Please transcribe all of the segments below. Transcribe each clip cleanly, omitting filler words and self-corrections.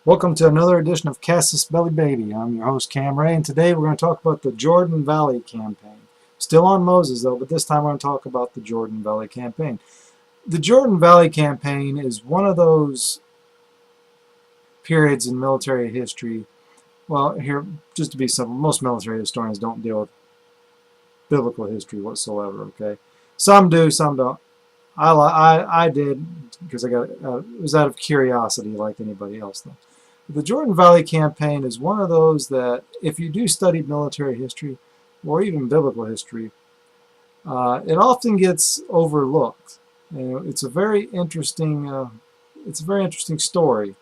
Welcome to another edition of Cassis Belly Baby. I'm your host Cam Ray, and today we're going to talk about the Jordan Valley campaign. Still on Moses though, but this time we're going to talk about the Jordan Valley campaign. The Jordan Valley campaign is one of those periods in military history. Well, here, just to be simple, most military historians don't deal with biblical history whatsoever. Okay, some do, some don't. I did because it was out of curiosity, like anybody else though. The Jordan Valley campaign is one of those that, if you do study military history or even biblical history, it often gets overlooked. It's a very interesting story.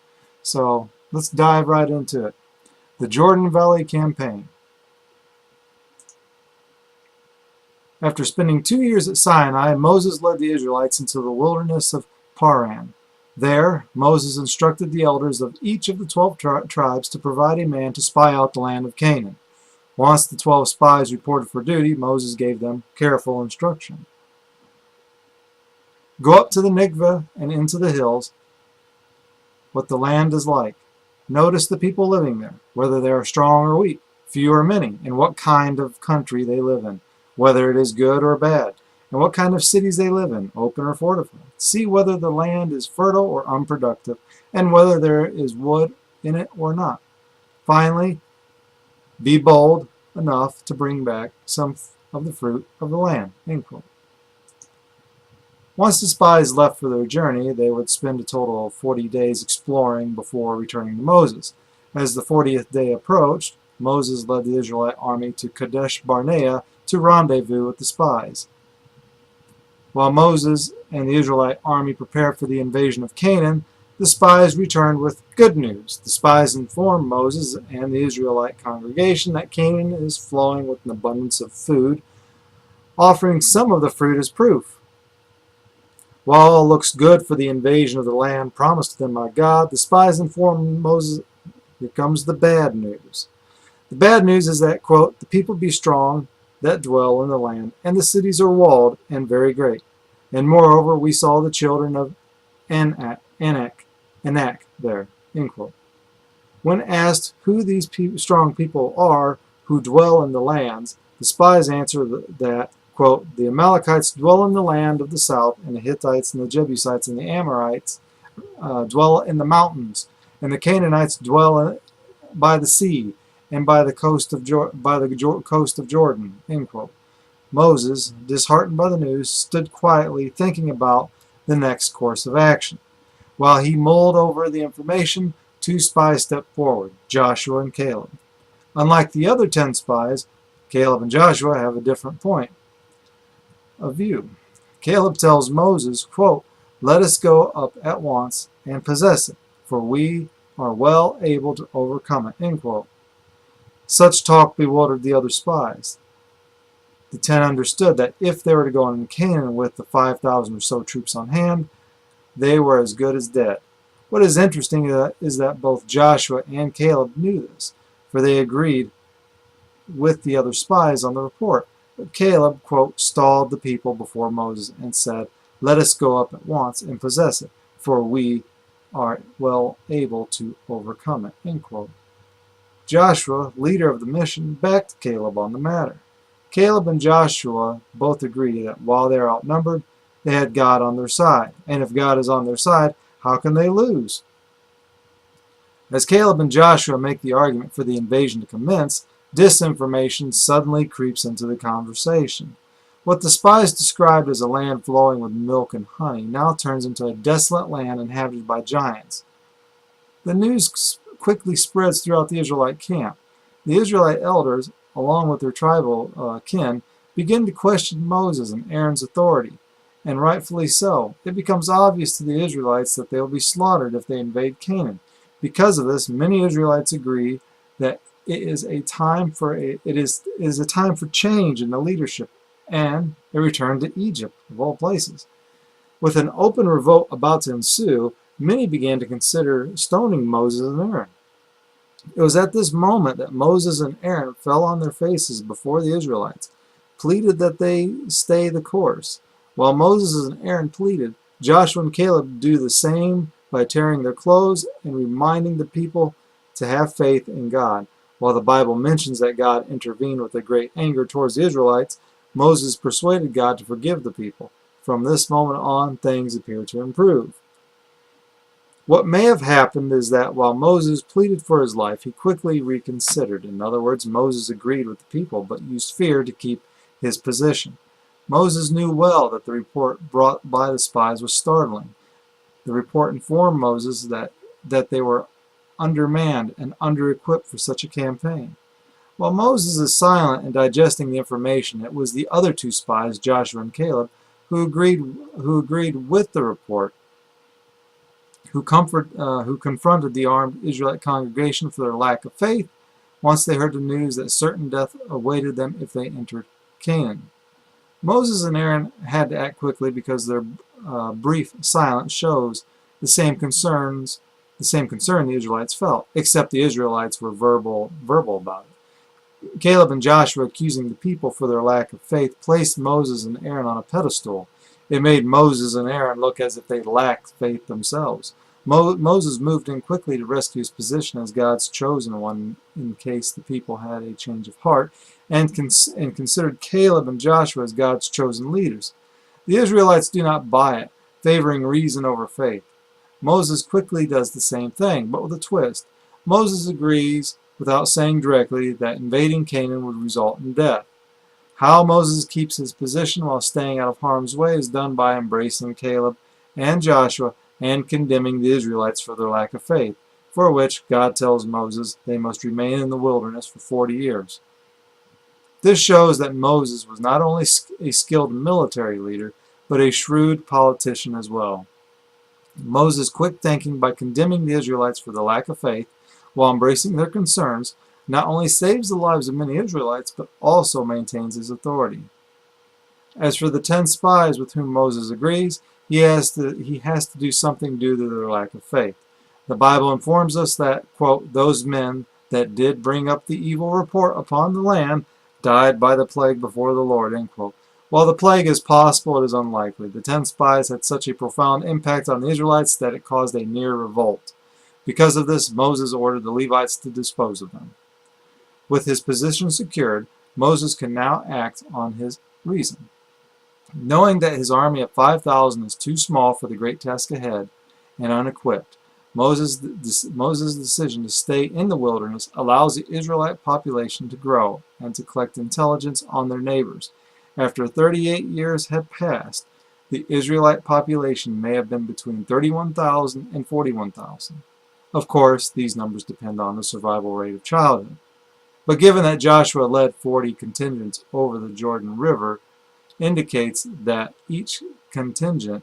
So let's dive right into it. The Jordan Valley campaign. After spending 2 years at Sinai, Moses led the Israelites into the wilderness of Paran. There, Moses instructed the elders of each of the 12 tribes to provide a man to spy out the land of Canaan. Once the 12 spies reported for duty, Moses gave them careful instruction. Go up to the Negeveh and into the hills, what the land is like. Notice the people living there, whether they are strong or weak, few or many, and what kind of country they live in, whether it is good or bad, and what kind of cities they live in, open or fortified. See whether the land is fertile or unproductive, and whether there is wood in it or not. Finally, be bold enough to bring back some of the fruit of the land. End quote. Once the spies left for their journey, they would spend a total of 40 days exploring before returning to Moses. As the 40th day approached, Moses led the Israelite army to Kadesh Barnea to rendezvous with the spies. While Moses and the Israelite army prepared for the invasion of Canaan, the spies returned with good news. The spies informed Moses and the Israelite congregation that Canaan is flowing with an abundance of food, offering some of the fruit as proof. While all looks good for the invasion of the land promised to them by God, the spies informed Moses, here comes the bad news. The bad news is that, quote, the people be strong that dwell in the land, and the cities are walled and very great. And moreover, we saw the children of Anak there, end quote. When asked who these strong people are who dwell in the lands, the spies answered that, quote, the Amalekites dwell in the land of the south, and the Hittites and the Jebusites and the Amorites dwell in the mountains, and the Canaanites dwell by the sea and by the coast of Jordan. End quote. Moses, disheartened by the news, stood quietly thinking about the next course of action. While he mulled over the information, 2 spies stepped forward, Joshua and Caleb. Unlike the other 10 spies, Caleb and Joshua have a different point of view. Caleb tells Moses, quote, let us go up at once and possess it, for we are well able to overcome it, end quote. Such talk bewildered the other spies. The 10 understood that if they were to go into Canaan with the 5,000 or so troops on hand, they were as good as dead. What is interesting is that both Joshua and Caleb knew this, for they agreed with the other spies on the report. But Caleb, quote, stalled the people before Moses and said, let us go up at once and possess it, for we are well able to overcome it, end quote. Joshua, leader of the mission, backed Caleb on the matter. Caleb and Joshua both agree that while they are outnumbered, they had God on their side. And if God is on their side, how can they lose? As Caleb and Joshua make the argument for the invasion to commence, disinformation suddenly creeps into the conversation. What the spies described as a land flowing with milk and honey now turns into a desolate land inhabited by giants. The news quickly spreads throughout the Israelite camp. The Israelite elders, along with their tribal kin, begin to question Moses and Aaron's authority, and rightfully so. It becomes obvious to the Israelites that they will be slaughtered if they invade Canaan. Because of this, many Israelites agree that it is a time for change in the leadership and a return to Egypt, of all places. With an open revolt about to ensue, many began to consider stoning Moses and Aaron. It was at this moment that Moses and Aaron fell on their faces before the Israelites, pleaded that they stay the course. While Moses and Aaron pleaded, Joshua and Caleb do the same by tearing their clothes and reminding the people to have faith in God. While the Bible mentions that God intervened with a great anger towards the Israelites, Moses persuaded God to forgive the people. From this moment on, things appear to improve. What may have happened is that while Moses pleaded for his life, he quickly reconsidered. In other words, Moses agreed with the people, but used fear to keep his position. Moses knew well that the report brought by the spies was startling. The report informed Moses that they were undermanned and under-equipped for such a campaign. While Moses is silent and digesting the information, it was the other two spies, Joshua and Caleb, who agreed with the report, who confronted the armed Israelite congregation for their lack of faith once they heard the news that certain death awaited them if they entered Canaan. Moses and Aaron had to act quickly because their brief silence shows the same concern the Israelites felt, except the Israelites were verbal about it. Caleb and Joshua, accusing the people for their lack of faith, placed Moses and Aaron on a pedestal. It made Moses and Aaron look as if they lacked faith themselves. Moses moved in quickly to rescue his position as God's chosen one in case the people had a change of heart, and considered Caleb and Joshua as God's chosen leaders. The Israelites do not buy it, favoring reason over faith. Moses quickly does the same thing, but with a twist. Moses agrees, without saying directly, that invading Canaan would result in death. How Moses keeps his position while staying out of harm's way is done by embracing Caleb and Joshua and condemning the Israelites for their lack of faith, for which God tells Moses they must remain in the wilderness for 40 years. This shows that Moses was not only a skilled military leader, but a shrewd politician as well. Moses' quick thinking by condemning the Israelites for the lack of faith, while embracing their concerns, not only saves the lives of many Israelites, but also maintains his authority. As for the 10 spies with whom Moses agrees, he has to do something due to their lack of faith. The Bible informs us that, quote, those men that did bring up the evil report upon the land died by the plague before the Lord, end quote. While the plague is possible, it is unlikely. The 10 spies had such a profound impact on the Israelites that it caused a near revolt. Because of this, Moses ordered the Levites to dispose of them. With his position secured, Moses can now act on his reason. Knowing that his army of 5,000 is too small for the great task ahead and unequipped, Moses' decision to stay in the wilderness allows the Israelite population to grow and to collect intelligence on their neighbors. After 38 years had passed, the Israelite population may have been between 31,000 and 41,000. Of course, these numbers depend on the survival rate of childhood. But given that Joshua led 40 contingents over the Jordan River, indicates that each contingent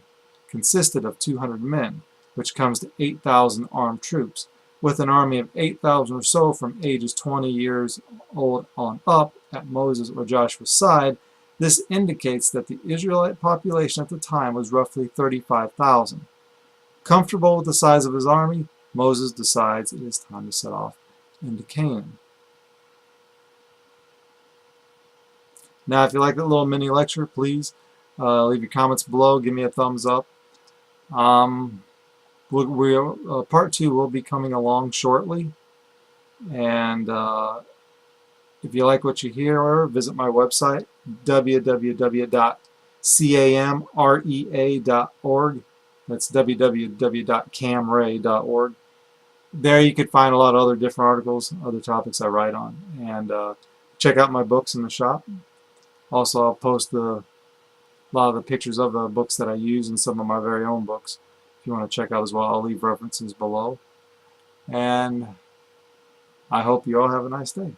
consisted of 200 men, which comes to 8,000 armed troops. With an army of 8,000 or so from ages 20 years old on up at Moses or Joshua's side, this indicates that the Israelite population at the time was roughly 35,000. Comfortable with the size of his army, Moses decides it is time to set off into Canaan. Now, if you like that little mini lecture, please leave your comments below. Give me a thumbs up. Part 2 will be coming along shortly. And if you like what you hear, visit my website, www.camrea.org. That's www.camrea.org. There you could find a lot of other different articles, other topics I write on. And check out my books in the shop. Also, I'll post a lot of the pictures of the books that I use and some of my very own books. If you want to check out as well, I'll leave references below. And I hope you all have a nice day.